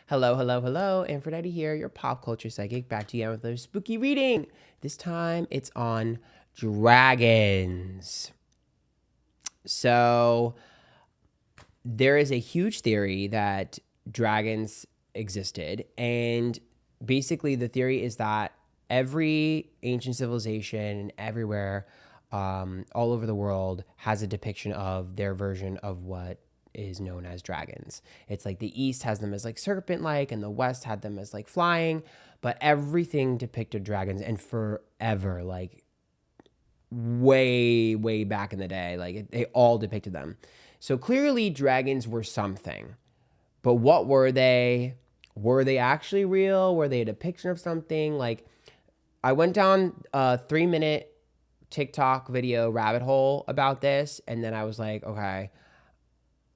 Hello, hello, hello. Antphrodite here, your pop culture psychic, back to you with a spooky reading. This time it's on dragons. So there is a huge theory that dragons existed, and basically the theory is that every ancient civilization and everywhere, all over the world, has a depiction of their version of what is known as dragons. It's like the East has them as like serpent-like, and the West had them as like flying, but everything depicted dragons, and forever, like way, way back in the day, like they all depicted them. So clearly dragons were something, but what were they? Were they actually real? Were they a depiction of something? Like, I went down a 3-minute TikTok video rabbit hole about this, and then I was like, okay,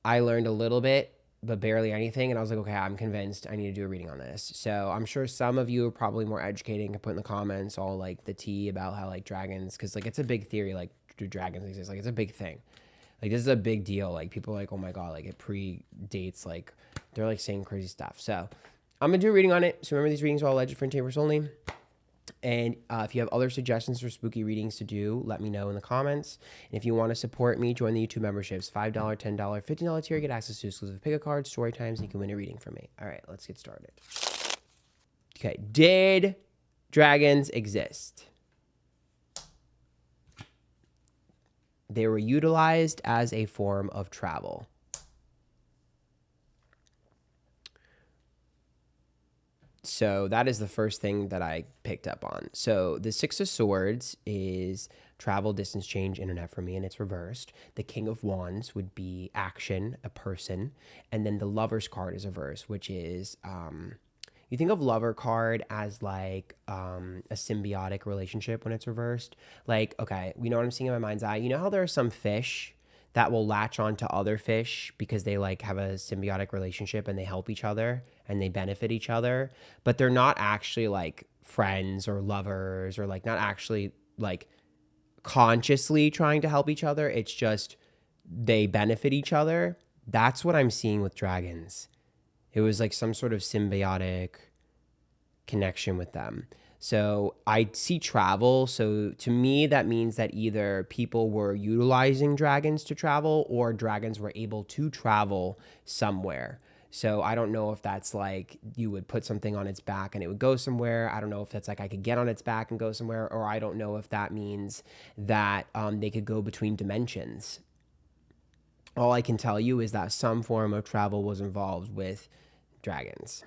I learned a little bit, but barely anything. And I was like, okay, I'm convinced I need to do a reading on this. So I'm sure some of you are probably more educated and can put in the comments all like the tea about how like dragons, because like it's a big theory, like do dragons exist? Like it's a big thing. Like this is a big deal. Like people are like, oh my God, like it predates, like they're like saying crazy stuff. So I'm gonna do a reading on it. So remember, these readings are all alleged for entertainment only. And if you have other suggestions for spooky readings to do, let me know in the comments. And if you want to support me, join the YouTube memberships. $5, $10, $15 tier, get access to exclusive pick a card, story times, and you can win a reading from me. All right, let's get started. Okay, did dragons exist? They were utilized as a form of travel. So that is the first thing that I picked up on. So the Six of Swords is travel, distance, change, internet for me, and it's reversed. The King of Wands would be action, a person. And then the Lover's card is reversed, which is, you think of Lover card as like a symbiotic relationship when it's reversed. Like, okay, you know what I'm seeing in my mind's eye? You know how there are some fish that will latch on to other fish because they like have a symbiotic relationship and they help each other and they benefit each other, but they're not actually like friends or lovers, or like not actually like consciously trying to help each other. It's just they benefit each other. That's what I'm seeing with dragons. It was like some sort of symbiotic connection with them. So I see travel. So to me, that means that either people were utilizing dragons to travel, or dragons were able to travel somewhere. So I don't know if that's like you would put something on its back and it would go somewhere. I don't know if that's like I could get on its back and go somewhere, or I don't know if that means that they could go between dimensions. All I can tell you is that some form of travel was involved with dragons,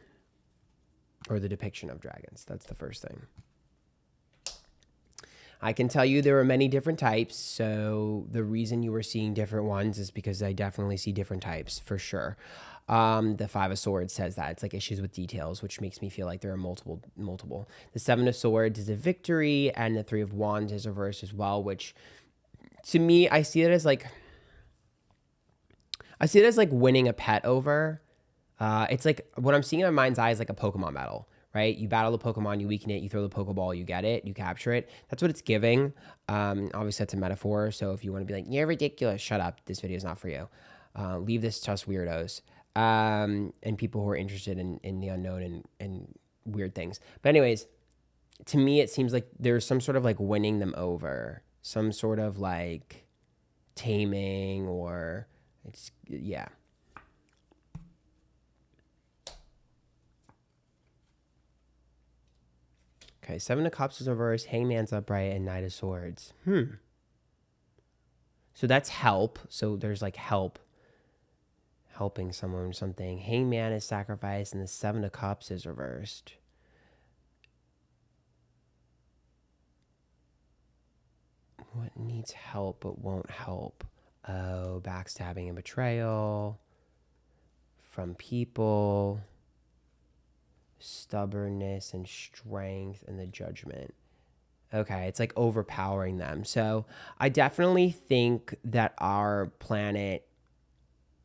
or the depiction of dragons. That's the first thing. I can tell you there are many different types. So the reason you were seeing different ones is because I definitely see different types for sure. The Five of Swords says that it's like issues with details, which makes me feel like there are multiple. The Seven of Swords is a victory, and the Three of Wands is reversed as well, which to me, I see it as like winning a pet over. It's like what I'm seeing in my mind's eye is like a Pokemon battle, right? You battle the Pokemon, you weaken it, you throw the Pokeball, you get it, you capture it. That's what it's giving. Obviously, that's a metaphor. So if you want to be like, you're ridiculous, shut up. This video is not for you. Leave this to us weirdos and people who are interested in the unknown and weird things. But anyways, to me, it seems like there's some sort of like winning them over, some sort of like taming, or it's, yeah. Okay, Seven of Cups is reversed, Hangman's upright, and Knight of Swords. So that's help. So there's like helping someone or something. Hangman is sacrificed, and the Seven of Cups is reversed. What needs help but won't help? Oh, backstabbing and betrayal from people. Stubbornness and strength and the Judgment. Okay, it's like overpowering them. So I definitely think that our planet,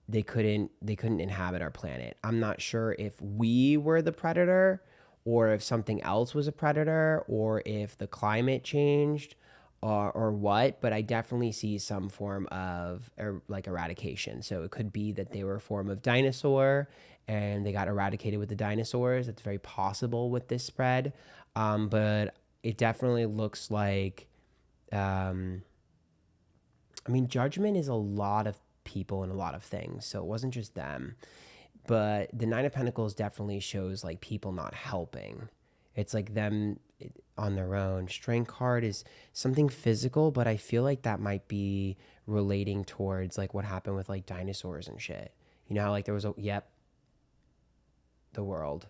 they couldn't inhabit our planet. I'm not sure if we were the predator, or if something else was a predator, or if the climate changed. or what, but I definitely see some form of like eradication. So it could be that they were a form of dinosaur and they got eradicated with the dinosaurs. It's very possible with this spread. But it definitely looks like, um, I mean, judgment is a lot of people and a lot of things. So it wasn't just them. But the Nine of Pentacles definitely shows like people not helping. It's like them on their own. Strength card is something physical, but I feel like that might be relating towards like what happened with like dinosaurs and shit. You know how like there was the world.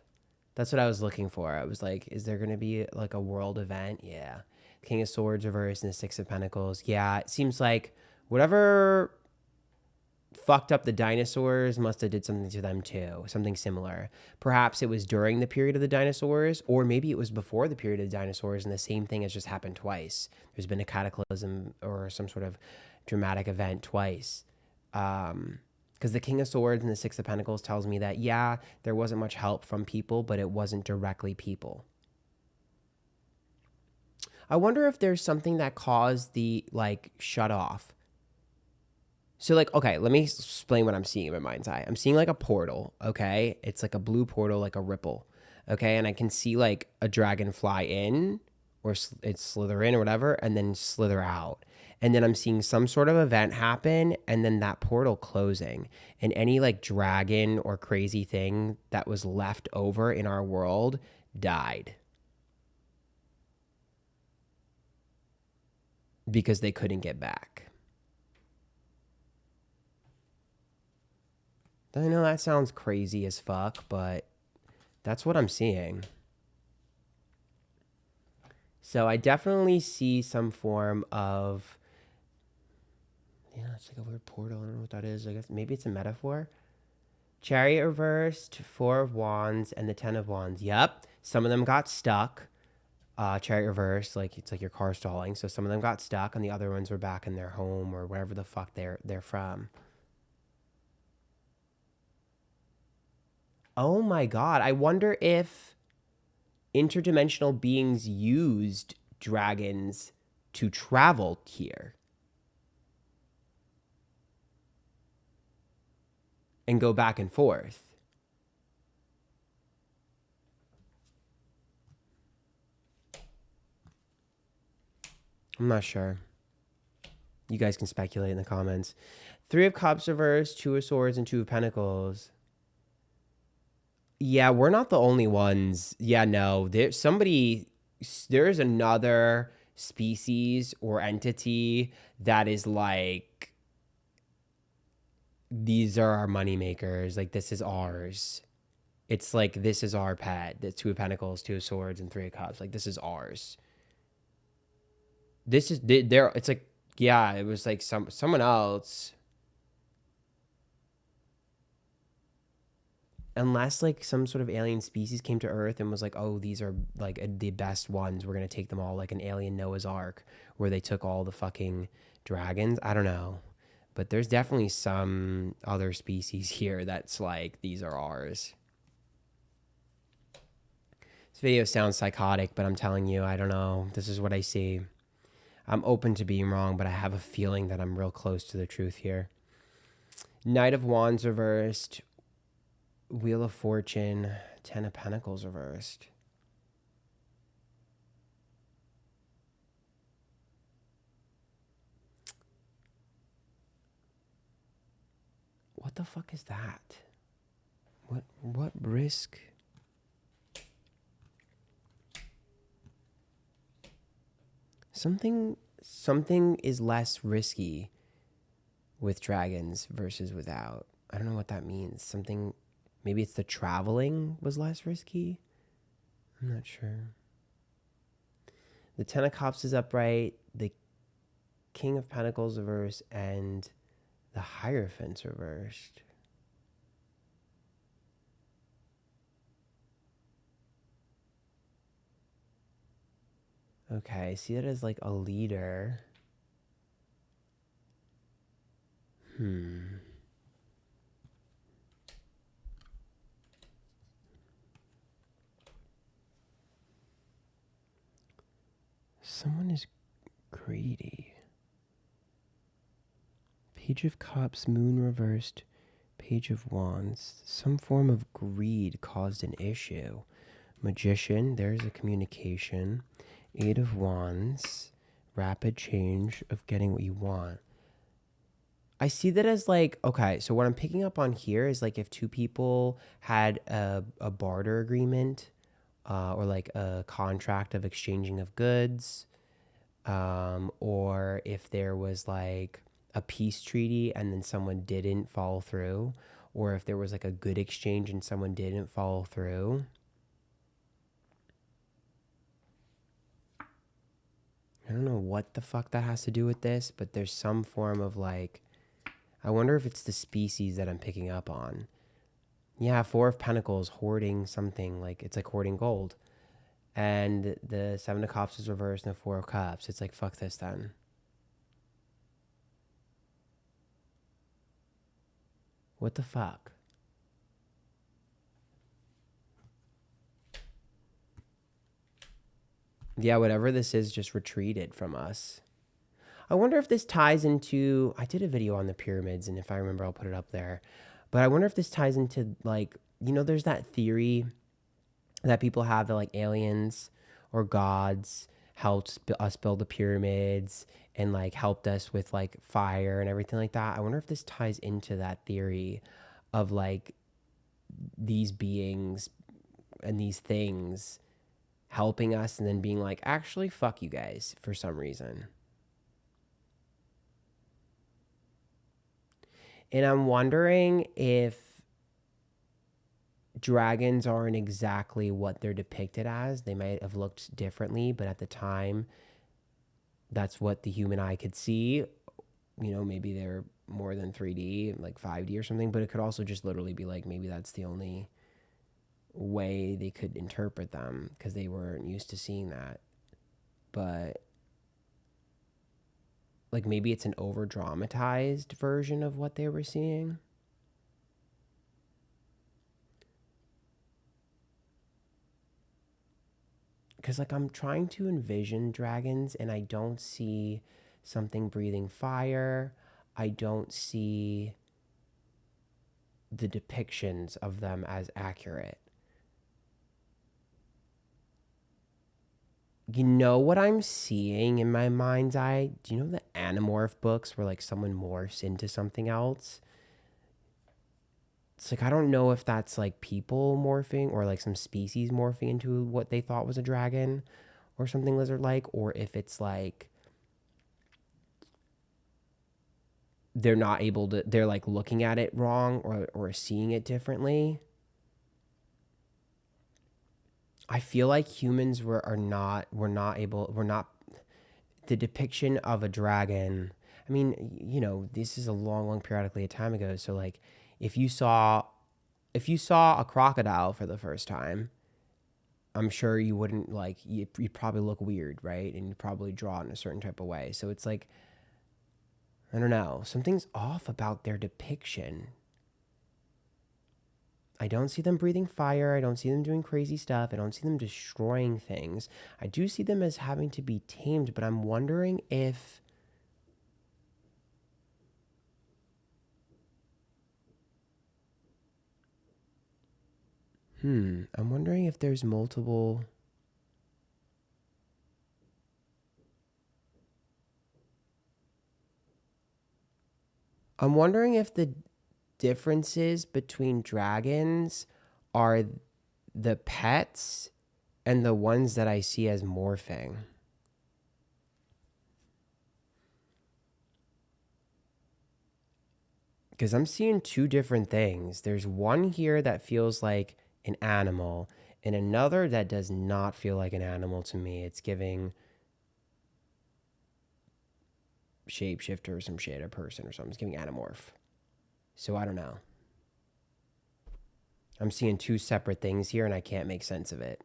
That's what I was looking for. I was like, is there going to be like a world event? Yeah. King of Swords reversed and the Six of Pentacles. Yeah, it seems like whatever fucked up the dinosaurs must have did something to them too, something similar. Perhaps it was during the period of the dinosaurs, or maybe it was before the period of the dinosaurs and the same thing has just happened twice. There's been a cataclysm or some sort of dramatic event twice. Because the King of Swords and the Six of Pentacles tells me that, yeah, there wasn't much help from people, but it wasn't directly people. I wonder if there's something that caused the like shut off. So like, okay, let me explain what I'm seeing in my mind's eye. I'm seeing like a portal, okay? It's like a blue portal, like a ripple, okay? And I can see like a dragon fly in or it's slither in or whatever and then slither out. And then I'm seeing some sort of event happen and then that portal closing. And any like dragon or crazy thing that was left over in our world died. Because they couldn't get back. I know that sounds crazy as fuck, but that's what I'm seeing. So I definitely see some form of, yeah, it's like a weird portal. I don't know what that is. I guess maybe it's a metaphor. Chariot reversed, Four of Wands, and the Ten of Wands. Yep. Some of them got stuck. Chariot reversed, like it's like your car stalling. So some of them got stuck and the other ones were back in their home or wherever the fuck they're from. Oh my God. I wonder if interdimensional beings used dragons to travel here and go back and forth. I'm not sure. You guys can speculate in the comments. Three of Cups reversed, Two of Swords, and Two of Pentacles. Yeah, we're not the only ones. Yeah, no. There's another species or entity that is like, these are our money makers. Like, this is ours. It's like, this is our pet. The Two of Pentacles, Two of Swords, and Three of Cups. Like, this is ours. This is there. It's like, yeah, it was like someone else. Unless like some sort of alien species came to Earth and was like, oh, these are like the best ones. We're going to take them all, like an alien Noah's Ark where they took all the fucking dragons. I don't know. But there's definitely some other species here that's like, these are ours. This video sounds psychotic, but I'm telling you, I don't know. This is what I see. I'm open to being wrong, but I have a feeling that I'm real close to the truth here. Knight of Wands reversed. Wheel of Fortune, Ten of Pentacles reversed. What the fuck is that? What risk? Something is less risky with dragons versus without. I don't know what that means. Something, maybe it's the traveling was less risky. I'm not sure. The Ten of Cups is upright. The King of Pentacles reversed and the Hierophant's reversed. Okay, I see that as like a leader. Someone is Greedy. Page of Cups, Moon reversed, Page of Wands. Some form of greed caused an issue. Magician, there's a communication. Eight of Wands, rapid change of getting what you want. I see that as like, okay, so what I'm picking up on here is like if two people had a barter agreement or like a contract of exchanging of goods, or if there was like a peace treaty and then someone didn't follow through, or if there was like a good exchange and someone didn't follow through. I don't know what the fuck that has to do with this, but there's some form of like, I wonder if it's the species that I'm picking up on. Yeah, Four of Pentacles, hoarding something, like it's like hoarding gold. And the Seven of Cups is reversed and the Four of Cups. It's like, fuck this then. What the fuck? Yeah, whatever this is just retreated from us. I wonder if this ties into, I did a video on the pyramids, and if I remember, I'll put it up there. But I wonder if this ties into, like, you know, there's that theory that people have that, like, aliens or gods helped us build the pyramids and, like, helped us with, like, fire and everything like that. I wonder if this ties into that theory of, like, these beings and these things helping us and then being like, actually, fuck you guys for some reason. And I'm wondering if dragons aren't exactly what they're depicted as. They might have looked differently, but at the time, that's what the human eye could see. You know, maybe they're more than 3D, like 5D or something, but it could also just literally be like, maybe that's the only way they could interpret them because they weren't used to seeing that. But like maybe it's an over dramatized version of what they were seeing. Because like I'm trying to envision dragons and I don't see something breathing fire. I don't see the depictions of them as accurate. You know what I'm seeing in my mind's eye? Do you know the Animorph books where like someone morphs into something else? It's like, I don't know if that's like people morphing or like some species morphing into what they thought was a dragon or something lizard-like, or if it's like they're not able to, they're like looking at it wrong or seeing it differently. I feel like humans we're not the depiction of a dragon. I mean, you know, this is a long periodically a time ago. So like if you saw a crocodile for the first time, I'm sure you wouldn't like, you'd probably look weird, right? And you'd probably draw it in a certain type of way. So it's like, I don't know, something's off about their depiction. I don't see them breathing fire. I don't see them doing crazy stuff. I don't see them destroying things. I do see them as having to be tamed, but I'm wondering if I'm wondering if there's multiple. I'm wondering if the differences between dragons are the pets and the ones that I see as morphing. Because I'm seeing two different things. There's one here that feels like an animal, and another that does not feel like an animal to me. It's giving shapeshifter or some shit, a person or something. It's giving Animorph. So I don't know. I'm seeing two separate things here, and I can't make sense of it.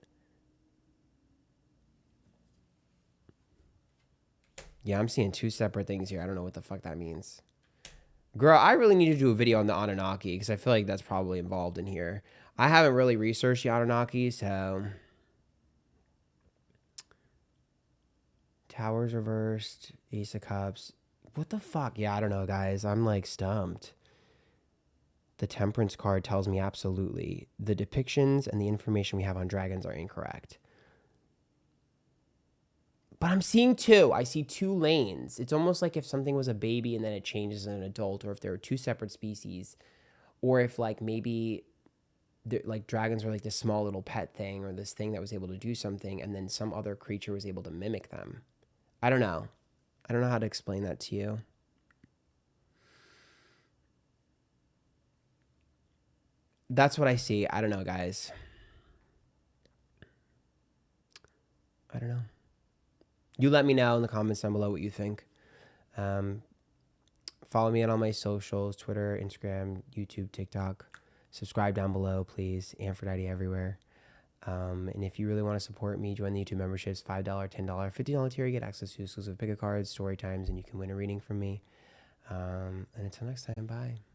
Yeah, I'm seeing two separate things here. I don't know what the fuck that means. Girl, I really need to do a video on the Anunnaki because I feel like that's probably involved in here. I haven't really researched the Anunnaki, so Towers reversed, Ace of Cups. What the fuck? Yeah, I don't know, guys. I'm like stumped. The Temperance card tells me absolutely. The depictions and the information we have on dragons are incorrect. But I'm seeing two. I see two lanes. It's almost like if something was a baby and then it changes as an adult, or if there were two separate species, or if like maybe like dragons were like this small little pet thing or this thing that was able to do something, and then some other creature was able to mimic them. I don't know. I don't know how to explain that to you. That's what I see. I don't know, guys. I don't know. You let me know in the comments down below what you think. Follow me on all my socials, Twitter, Instagram, YouTube, TikTok. Subscribe down below, please. Antphrodite everywhere. And if you really want to support me, join the YouTube memberships. $5, $10, $50 tier. You get access to exclusive pick-a cards, story times, and you can win a reading from me. And until next time, bye.